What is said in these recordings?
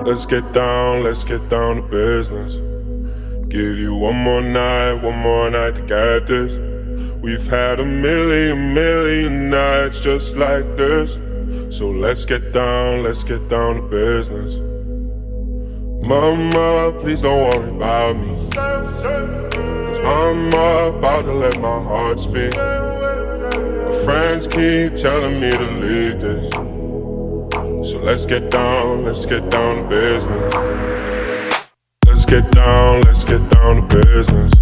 let's get down to business. Give you one more night to get this. We've had a million nights just like this. So let's get down to business. Mama, please don't worry about me, 'cause I'm about to let my heart speak. My friends keep telling me to leave this. So let's get down to business. Let's get down to business.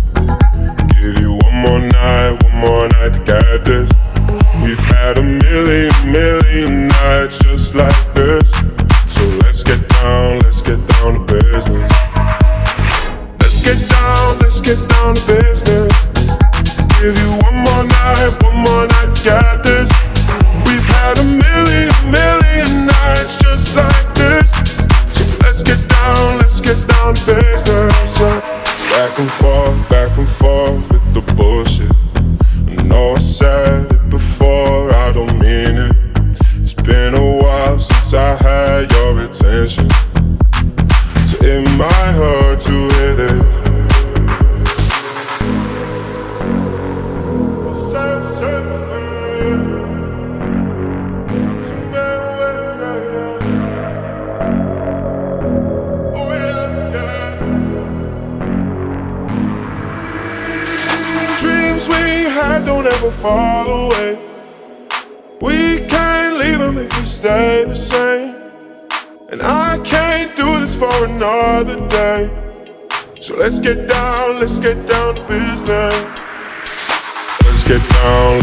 Give you one more night to get this. We've had a million nights just like this. So let's get down to business. Let's get down to business. Give you one more night to get this. We've had a million nights just like this. So let's get down to business. Back and forth with the bullshit. I know I said it before, I don't mean it. It's been a while since I had your attention, so it might hurt to hear this. Dreams we had don't ever fall away. We can't leave them if we stay the same. And I can't do this for another day. So let's get down to business. Let's get down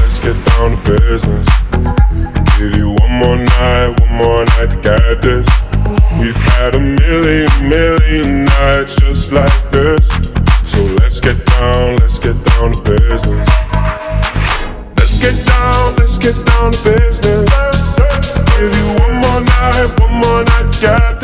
to business. Give you one more night to get this. We've had a million nights just like this. So let's get down to business. Let's get down to business. Give you one more night to get